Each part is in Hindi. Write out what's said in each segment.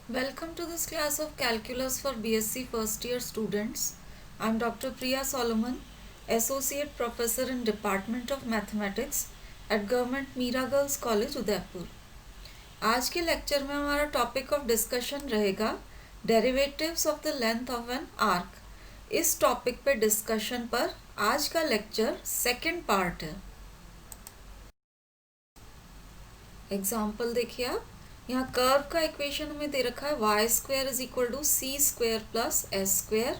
Welcome to this class of Calculus for BSc first year students. I am Dr. Priya Solomon, Associate Professor in Department of Mathematics at Government Mira Girls College, Udaipur. आज के लेक्चर में हमारा टॉपिक ऑफ डिस्कशन रहेगा derivatives of the length of an arc. इस टॉपिक पे डिस्कशन पर आज का लेक्चर सेकंड पार्ट है। एग्जाम्पल देखिए आप, यहाँ कर्व का इक्वेशन हमें दे रखा है Y square is equal to C square plus S square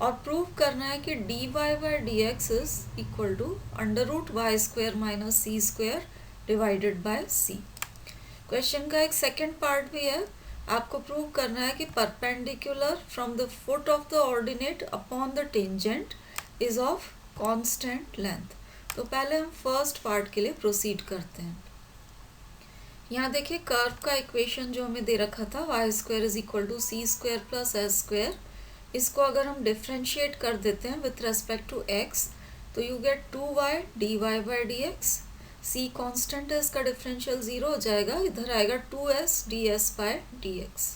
और प्रूव करना है कि D Y by D X is equal to under root Y square minus C square divided by C. Question का एक सेकेंड पार्ट भी है, आपको प्रूव करना है कि perpendicular from the foot of the ordinate upon the tangent is of constant length. तो पहले हम फर्स्ट पार्ट के लिए प्रोसीड करते हैं। यहाँ देखिए कर्व का इक्वेशन जो हमें दे रखा था y square is equal to C square plus S square, इसको अगर हम डिफ्रेंशिएट कर देते हैं विथ रेस्पेक्ट टू एक्स तो you get 2y d Y by D x. C constant है, इसका डिफरेंशियल 0 हो जाएगा, इधर आएगा 2s d S by D x.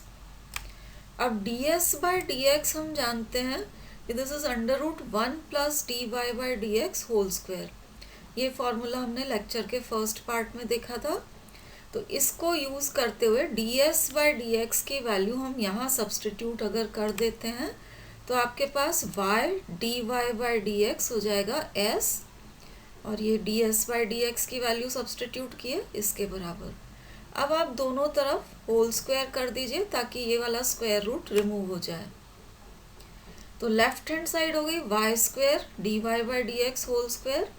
अब D S by D x हम जानते हैं कि this is under root 1 plus D Y by D X whole square. ये फॉर्मूला हमने लेक्चर के फर्स्ट पार्ट में देखा था। तो इसको यूज़ करते हुए D S by D X की वैल्यू हम यहाँ सब्सटीट्यूट अगर कर देते हैं तो आपके पास y D Y by D X हो जाएगा s, और ये D S by D X की वैल्यू सब्सटीट्यूट किए इसके बराबर। अब आप दोनों तरफ होल स्क्वायर कर दीजिए ताकि ये वाला स्क्वायर रूट रिमूव हो जाए। तो लेफ्ट हैंड साइड हो गई Y square D Y by D X whole square,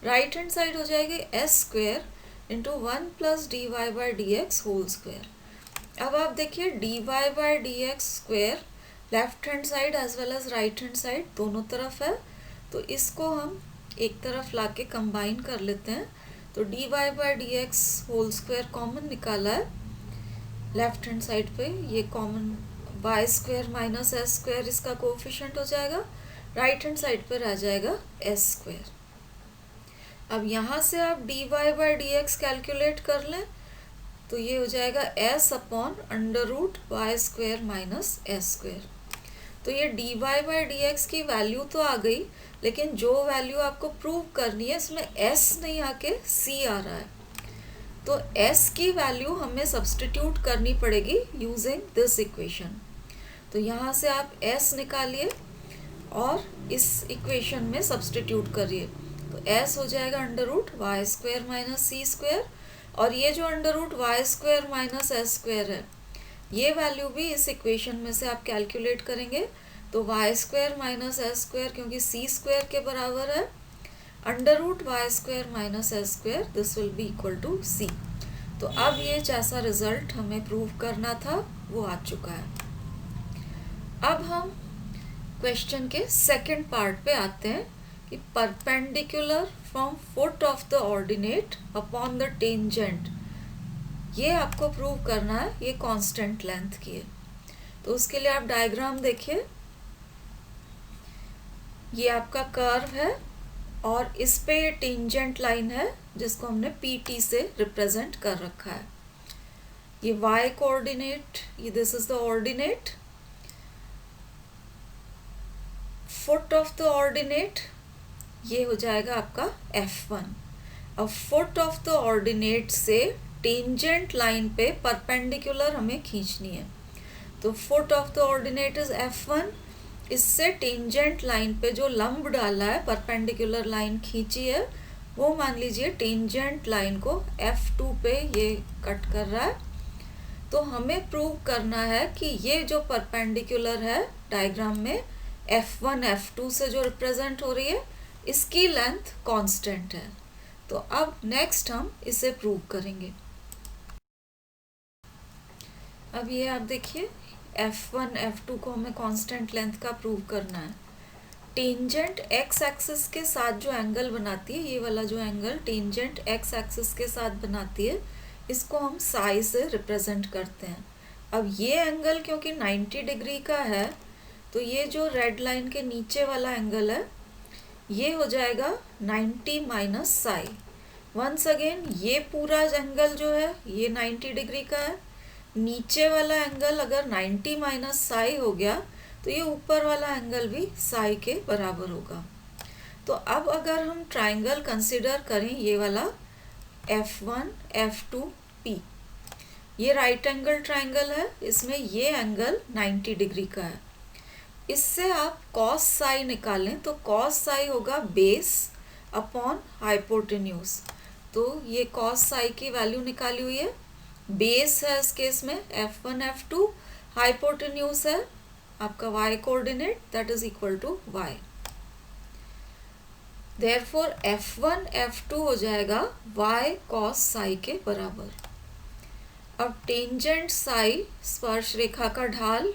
right hand side हो जाएगी S square into 1 plus D Y by D X whole square. अब आप देखिए D Y by D X square left hand side as well as right hand side दोनों तरफ है, तो इसको हम एक तरफ लाके कंबाइन कर लेते हैं। तो D Y by D X whole square common निकाला है लेफ्ट हैंड साइड पे, ये common Y square minus S square इसका कोफिशिएंट हो जाएगा, राइट हैंड साइड पर आ जाएगा एस स्क्वायर। अब यहाँ से आप D Y by D X calculate कर लें तो ये हो जाएगा S upon under root Y square minus S square. तो ये D Y by D X की वैल्यू तो आ गई, लेकिन जो वैल्यू आपको प्रूव करनी है इसमें एस नहीं आके सी आ रहा है, तो एस की वैल्यू हमें सब्सटीट्यूट करनी पड़ेगी यूजिंग दिस इक्वेशन। तो यहाँ से आप एस निकालिए और इस इक्वेशन में सब्सटीट्यूट करिए, तो s हो जाएगा under root Y square minus सी स्क्वायर, और ये जो under root Y square minus S square है ये वैल्यू भी इस इक्वेशन में से आप कैलकुलेट करेंगे। तो y square minus S square क्योंकि सी स्क्वायर के बराबर है, under root Y square minus S square this will be equal to c. तो अब ये जैसा रिजल्ट हमें प्रूव करना था वो आ चुका है। अब हम क्वेश्चन के सेकेंड पार्ट पे आते हैं कि perpendicular from foot of the ordinate upon the tangent, ये आपको प्रूव करना है, ये कांस्टेंट लेंथ की है। तो उसके लिए आप डायग्राम देखिए, ये आपका कर्व है और इस पे ये टेंजेंट लाइन है जिसको हमने पी टी से रिप्रेजेंट कर रखा है। ये y कोऑर्डिनेट, ये this is the ordinate, foot of the ordinate ये हो जाएगा आपका F1। अब फुट ऑफ द ऑर्डिनेट से टेंजेंट लाइन पे परपेंडिकुलर हमें खींचनी है, तो foot of the ordinate is F1, इससे टेंजेंट लाइन पे जो लंब डाला है परपेंडिकुलर लाइन खींची है वो मान लीजिए टेंजेंट लाइन को F2 पे ये कट कर रहा है। तो हमें प्रूव करना है कि ये जो परपेंडिकुलर है डायग्राम में F1 F2 से जो रिप्रेजेंट हो रही है इसकी लेंथ कांस्टेंट है। तो अब नेक्स्ट हम इसे प्रूव करेंगे। अब ये आप देखिए F1 F2 को हमें कांस्टेंट लेंथ का प्रूव करना है। टेंजेंट x एक्सिस के साथ जो एंगल बनाती है, ये वाला जो एंगल टेंजेंट x एक्सिस के साथ बनाती है, इसको हम साई से रिप्रेजेंट करते हैं। अब ये एंगल क्योंकि 90 डिग्री का है तो ये जो रेड लाइन के नीचे वाला एंगल है ये हो जाएगा 90 माइनस साई। वंस अगेन ये पूरा एंगल जो है ये 90 डिग्री का है, नीचे वाला एंगल अगर 90 माइनस साई हो गया तो ये ऊपर वाला एंगल भी साई के बराबर होगा। तो अब अगर हम ट्राइंगल कंसिडर करें ये वाला F1 F2 P, ये राइट एंगल ट्राइंगल है, इसमें ये एंगल 90 डिग्री का है। इससे आप कॉस साई निकालें तो कॉस साई होगा बेस अपॉन हाइपोटेन्यूज। तो ये कॉस साई की वैल्यू निकाली हुई है, बेस है इस केस में F1 F2, हाइपोटेन्यूज है आपका y coordinate that is equal to y। Therefore F1 F2 हो जाएगा y cos साई के बराबर। अब टेंजेंट साई स्पर्श रेखा का ढाल,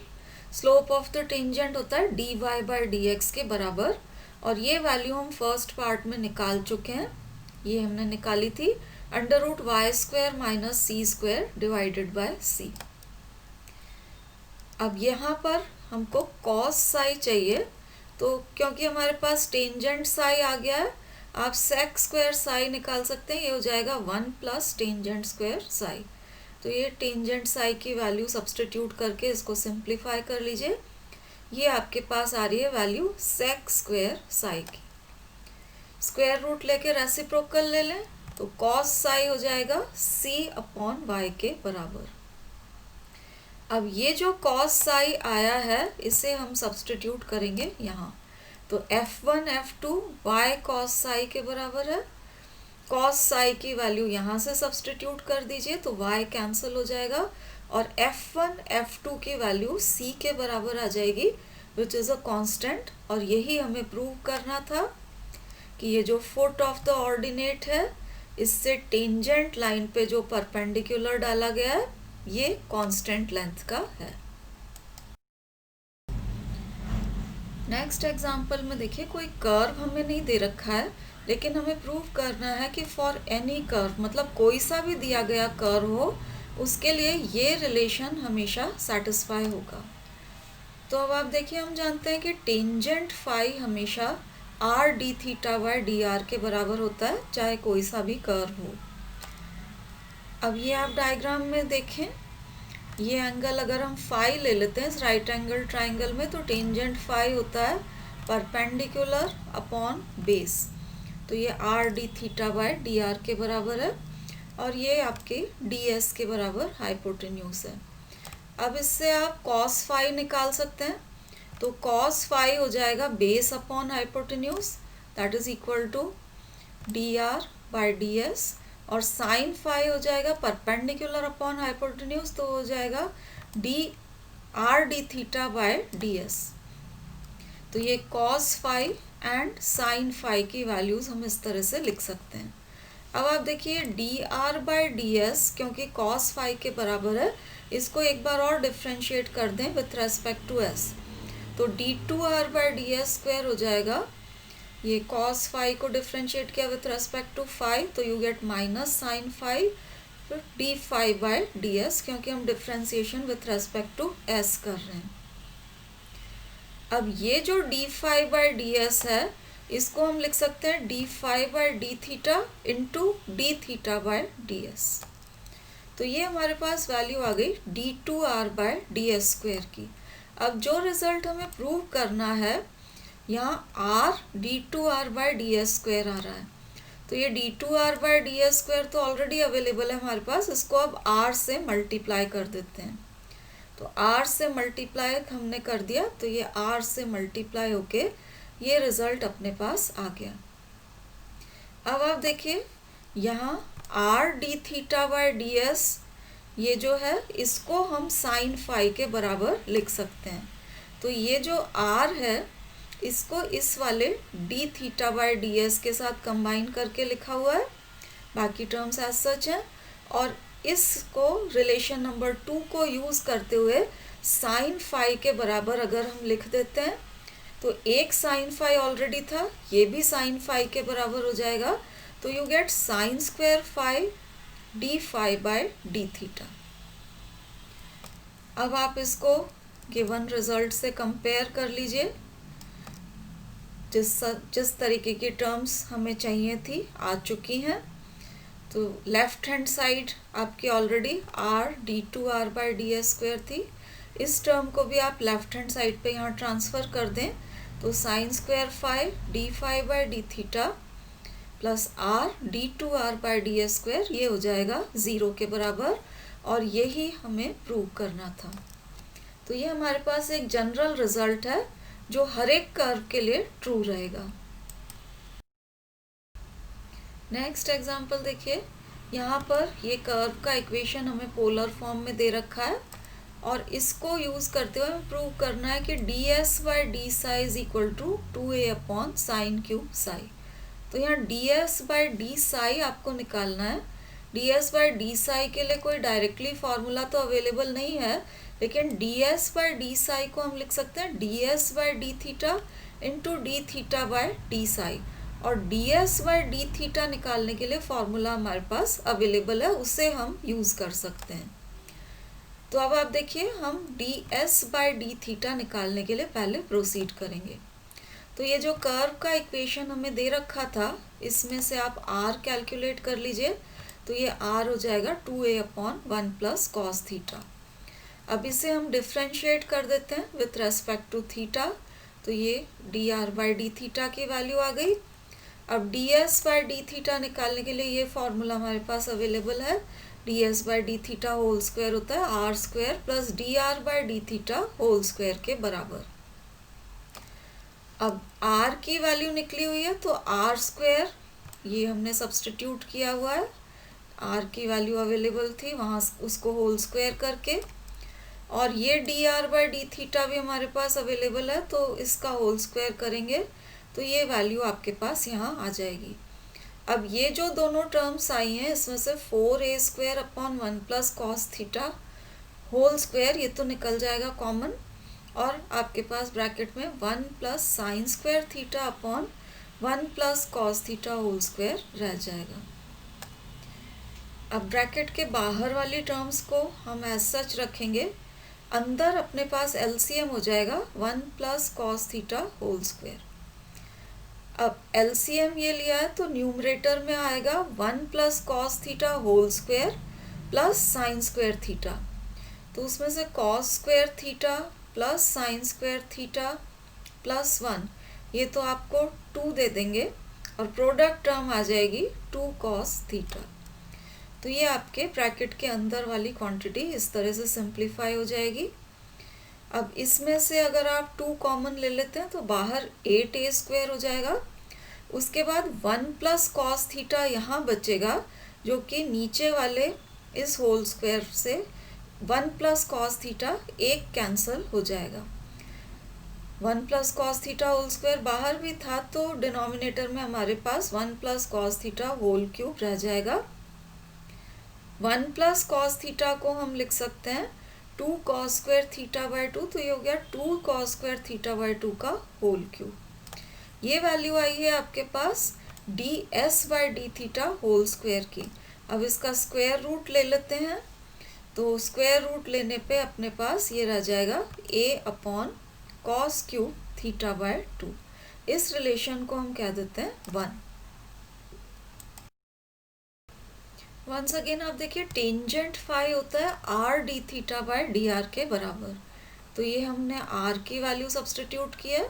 स्लोप ऑफ द टेंजेंट होता है dy बाई dx के बराबर, और ये वैल्यू हम फर्स्ट पार्ट में निकाल चुके हैं। ये हमने निकाली थी under root Y square minus C square divided by c. अब यहाँ पर हमको कॉस साई चाहिए, तो क्योंकि हमारे पास टेंजेंट साई आ गया है, आप सेक स्क्वायर साई निकाल सकते हैं। ये हो जाएगा 1 प्लस टेंजेंट स्क्वायर साई। तो ये टेंजेंट साई की वैल्यू सब्सटीट्यूट करके इसको सिंप्लीफाई कर लीजिए। ये आपके पास आ रही है वैल्यू सेक स्क्वायर साई की। स्क्वायर रूट लेके रेसिप्रोकल ले लें तो कॉस साई हो जाएगा c अपॉन वाई के बराबर। अब ये जो कॉस साई आया है इसे हम सब्सटीट्यूट करेंगे यहाँ, तो F1 F2 y cos psi के बराबर है। कॉस साई की वैल्यू यहाँ से सब्सटीट्यूट कर दीजिए तो y कैंसिल हो जाएगा, और F1 F2 की वैल्यू c के बराबर आ जाएगी विच इज़ अ कांस्टेंट। और यही हमें प्रूव करना था कि ये जो फुट ऑफ द ऑर्डिनेट है इससे टेंजेंट लाइन पे जो परपेंडिकुलर डाला गया है ये कांस्टेंट लेंथ का है। नेक्स्ट एग्जांपल में देखिए कोई कर्व हमें नहीं दे रखा है, लेकिन हमें प्रूव करना है कि फॉर एनी कर्व, मतलब कोई सा भी दिया गया कर्व हो उसके लिए ये रिलेशन हमेशा सेटिस्फाई होगा। तो अब आप देखिए हम जानते हैं कि टेंजेंट फाई हमेशा are D theta by D R के बराबर होता है, चाहे कोई सा भी कर्व हो। अब ये आप डायग्राम में देखें, ये एंगल अगर हम फाई ले लेते हैं इस राइट एंगल ट्राइंगल में, तो टेंजेंट फाई होता है परपेंडिकुलर अपॉन बेस। तो ये are D theta by D R के बराबर है, और ये आपके डी एस के बराबर हाइपोटेन्यूज है। अब इससे आप कॉस फाई निकाल सकते हैं, तो कॉस फाई हो जाएगा base upon hypotenuse that is equal to D R by D S, और साइन फाई हो जाएगा परपेंडिकुलर अपॉन हाइपोटेन्यूज, तो हो जाएगा D R D theta by D S. तो ये cos phi and sine phi की वैल्यूज हम इस तरह से लिख सकते हैं। अब आप देखिए D R by D s क्योंकि कॉस फाई के बराबर है, इसको एक बार और डिफ्रेंशिएट कर दें विथ रेस्पेक्ट टू एस, तो d two are by D S square हो जाएगा। ये कॉस फाई को डिफ्रेंशिएट किया विथ रेस्पेक्ट टू फाई, तो you get minus sine phi फिर d phi by D s, क्योंकि हम differentiation with respect to s कर रहे हैं। अब ये जो d phi by D s है इसको हम लिख सकते हैं d phi by D theta into d theta by D S. तो ये हमारे पास वैल्यू आ गई d two are by D S square की। अब जो रिजल्ट हमें प्रूव करना है, यहाँ r D two are by D S square आ रहा है, तो ये d two are by D S square तो ऑलरेडी अवेलेबल है हमारे पास, इसको अब आर से मल्टीप्लाई कर देते हैं। तो आर से मल्टीप्लाई हमने कर दिया, तो ये आर से मल्टीप्लाई होके ये रिजल्ट अपने पास आ गया। अब आप देखिए यहाँ r D theta by D S ये जो है इसको हम साइन फाई के बराबर लिख सकते हैं। तो ये जो आर है इसको इस वाले D theta by D S के साथ कंबाइन करके लिखा हुआ है, बाकी टर्म्स एज सच हैं, और इसको रिलेशन नंबर 2 को यूज़ करते हुए साइन फाई के बराबर अगर हम लिख देते हैं तो एक साइन फाई ऑलरेडी था, ये भी साइन फाई के बराबर हो जाएगा, तो you get sine square phi D phi by D theta. अब आप इसको गिवन रिजल्ट से कंपेयर कर लीजिए, जिस तरीके की टर्म्स हमें चाहिए थी आ चुकी हैं। तो तो लेफ्ट हैंड साइड आपकी already R D two are by D S square थी, इस टर्म को भी आप लेफ्ट हैंड साइड पे यहाँ ट्रांसफ़र कर दें तो sine square five D five by D theta plus R D two are by D S square, ये हो जाएगा 0 के बराबर, और यही हमें प्रूव करना था। तो ये हमारे पास एक जनरल रिजल्ट है जो हर एक कर्व के लिए ट्रू रहेगा। नेक्स्ट एग्जांपल देखिए, यहाँ पर ये कर्व का इक्वेशन हमें पोलर फॉर्म में दे रखा है और इसको यूज़ करते हुए हमें प्रूव करना है कि D S by D psi is equal to 2a upon sine cube psi. तो यहाँ D S by D psi आपको निकालना है। D S by D psi के लिए कोई डायरेक्टली फार्मूला तो अवेलेबल नहीं है, लेकिन d S by D psi को हम लिख सकते हैं d S by D theta into d theta by D psi, और d S by D theta निकालने के लिए फार्मूला हमारे पास अवेलेबल है, उसे हम यूज़ कर सकते हैं। तो अब आप देखिए, हम D S by D theta निकालने के लिए पहले प्रोसीड करेंगे। तो ये जो कर्व का इक्वेशन हमें दे रखा था, इसमें से आप आर कैलकुलेट कर लीजिए, तो ये आर हो जाएगा 2a upon 1 plus cos theta. अब इसे हम डिफ्रेंशिएट कर देते हैं विथ रेस्पेक्ट टू थीटा, तो ये D R by D theta की वैल्यू आ गई। अब D S by D theta निकालने के लिए ये फॉर्मूला हमारे पास अवेलेबल है, D S by D theta whole square होता है R square plus D R by D theta whole square के बराबर। अब आर की वैल्यू निकली हुई है तो आर स्क्वायर ये हमने सब्सटीट्यूट किया हुआ है, आर की वैल्यू अवेलेबल थी वहाँ उसको होल स्क्वायर करके, और ये D R by D theta भी हमारे पास अवेलेबल है तो इसका होल स्क्वायर करेंगे तो ये वैल्यू आपके पास यहाँ आ जाएगी। अब ये जो दोनों टर्म्स आई हैं इसमें से 4a square upon 1 plus cos theta whole square ये तो निकल जाएगा कॉमन, और आपके पास ब्रैकेट में 1 plus sine square theta upon 1 plus cos theta whole square रह जाएगा। अब ब्रैकेट के बाहर वाली टर्म्स को हम एज सच रखेंगे, अंदर अपने पास एलसीएम हो जाएगा 1 plus cos theta whole square. अब एलसीएम ये लिया है तो न्यूमरेटर में आएगा 1 plus cos theta whole square plus sine square theta, तो उसमें से cos square theta plus sine square theta plus 1 ये तो आपको 2 दे देंगे, और प्रोडक्ट टर्म आ जाएगी 2 कॉस थीटा। तो ये आपके ब्रैकेट के अंदर वाली क्वांटिटी इस तरह से सिंप्लीफाई हो जाएगी। अब इसमें से अगर आप 2 कॉमन ले लेते हैं तो बाहर 8a स्क्वायर हो जाएगा, उसके बाद 1 प्लस कॉस थीटा यहाँ बचेगा जो कि नीचे वाले इस होल स्क्वायर से 1 प्लस कॉस थीटा एक कैंसिल हो जाएगा। 1 plus cos theta whole square बाहर भी था तो डिनोमिनेटर में हमारे पास 1 plus cos theta whole cube रह जाएगा। 1 प्लस कॉस थीटा को हम लिख सकते हैं 2 कॉस स्क्वायर थीटा बाई 2, तो ये हो गया 2 कॉस स्क्वायर थीटा बाई 2 का होल क्यूब। ये वैल्यू आई है आपके पास d S by D theta whole square की। अब इसका स्क्वायर रूट ले लेते हैं, तो स्क्वायर रूट लेने पे अपने पास ये रह जाएगा a upon cos cube theta by 2। इस रिलेशन को हम कह देते हैं 1। वंस अगेन आप देखिए, टेंजेंट फाई होता है are D theta by D R के बराबर, तो ये हमने आर की वैल्यू सब्सटीट्यूट किया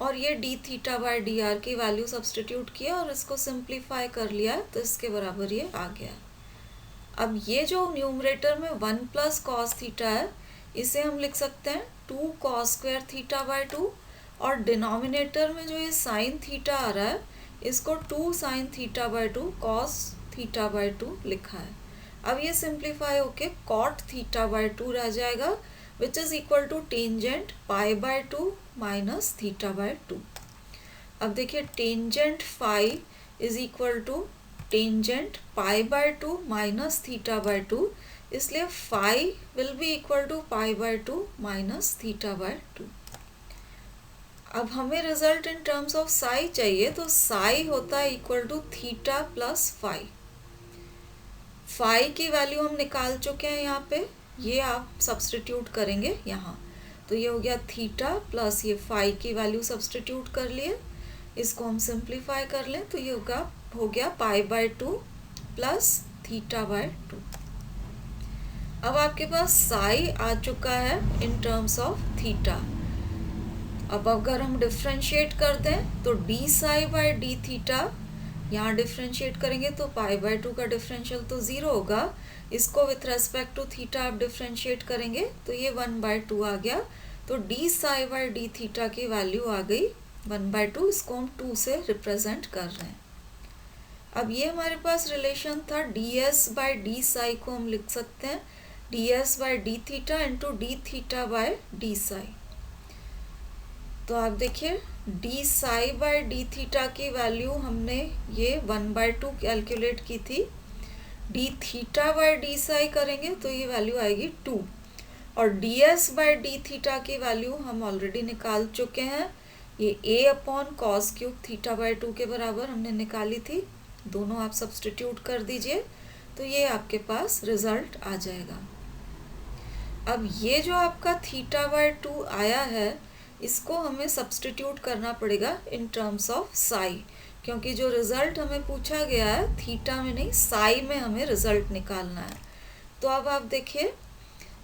और ये D theta by D R की वैल्यू सब्सटीट्यूट किया और इसको सिंप्लीफाई कर लिया, तो इसके बराबर ये आ गया। अब ये जो न्यूमरेटर में 1 प्लस कॉस थीटा है इसे हम लिख सकते हैं 2 कॉस स्क्वायर थीटा बाई 2, और डिनोमिनेटर में जो ये साइन थीटा आ रहा है इसको 2 sine theta by 2 cos theta by 2 लिखा है। अब ये सिंप्लीफाई होके कॉट थीटा बाई 2 रह जाएगा which is equal to tangent pi by 2 minus theta by 2। अब देखिए, tangent phi is equal to tangent pi by 2 minus theta by 2, इसलिए phi will be equal to pi by 2 minus theta by 2। अब हमें result in terms of psi चाहिए, तो साई होता है equal to theta plus phi. Phi की वैल्यू हम निकाल चुके हैं यहाँ पे, ये आप सब्सटीट्यूट करेंगे यहाँ, तो ये हो गया थीटा प्लस ये फाई की वैल्यू सब्सटीट्यूट कर लिए, इसको हम सिंप्लीफाई कर लें तो ये हो गया पाई बाई 2 प्लस थीटा बाय 2। अब आपके पास साई आ चुका है इन टर्म्स ऑफ थीटा। अब अगर हम डिफ्रेंशिएट कर दें तो d psi by D theta, यहाँ डिफ्रेंशिएट करेंगे तो पाई बाय 2 का डिफरेंशियल तो 0 होगा। इसको विथ रेस्पेक्ट टू थीटा आप डिफ्रेंशिएट करेंगे तो ये 1/2 आ गया। तो d psi by D theta की वैल्यू आ गई 1/2। इसको हम 2 से रिप्रेजेंट कर रहे हैं। अब ये हमारे पास रिलेशन था d s by d psi को हम लिख सकते हैं d s by D theta into d theta by d psi. तो आप देखिए d psi by D theta की वैल्यू हमने ये 1/2 कैलकुलेट की थी। D theta by d psi करेंगे तो ये वैल्यू आएगी 2। और d s by D theta की वैल्यू हम ऑलरेडी निकाल चुके हैं। ये a upon cos cube theta by 2 के बराबर हमने निकाली थी। दोनों आप सब्सटीट्यूट कर दीजिए तो ये आपके पास रिजल्ट आ जाएगा। अब ये जो आपका थीटा बाय 2 आया है इसको हमें सब्सटीट्यूट करना पड़ेगा इन टर्म्स ऑफ साई, क्योंकि जो रिजल्ट हमें पूछा गया है थीटा में नहीं साई में हमें रिजल्ट निकालना है। तो अब आप देखिए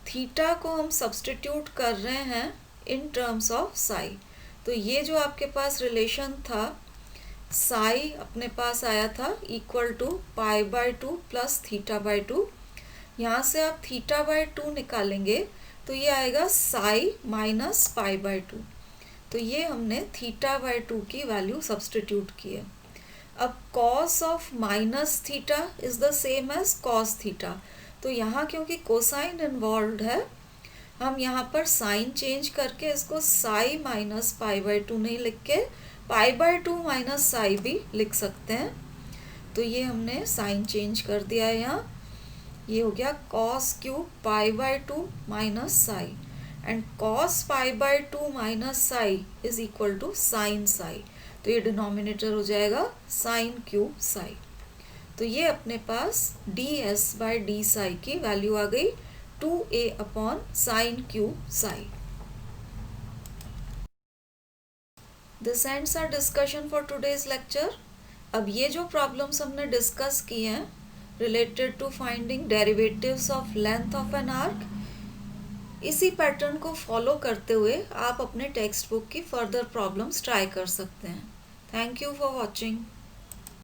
थीटा को हम सब्सटीट्यूट कर रहे हैं इन टर्म्स ऑफ साई। तो ये जो आपके पास रिलेशन था साई अपने पास आया था equal to pi by 2 plus theta by 2। यहाँ से आप थीटा बाय 2 निकालेंगे तो ये आएगा साई माइनस पाई बाय 2। तो ये हमने थीटा बाय 2 की वैल्यू सब्सटीट्यूट की है। अब cos of minus theta is the same as cos theta. तो यहाँ क्योंकि कोसाइन इन्वॉल्व है हम यहाँ पर साइन चेंज करके इसको साई माइनस पाई बाय 2 नहीं लिख के पाई बाय 2 माइनस साई भी लिख सकते हैं। तो ये हमने साइन चेंज कर दिया है। यहाँ ये हो गया cos cube pi by 2 minus psi and cos pi by 2 minus psi is equal to sine psi. तो ये डिनोमिनेटर हो जाएगा साइन क्यूब साई। तो ये अपने पास d s by d psi की वैल्यू आ गई 2a upon sine cube psi. This ends our discussion for today's lecture. अब ये जो प्रॉब्लम्स हमने डिस्कस किए हैं related to finding derivatives of length of an arc, इसी पैटर्न को फॉलो करते हुए आप अपने टेक्स्ट बुक की फर्दर प्रॉब्लम्स ट्राई कर सकते हैं। Thank you for watching.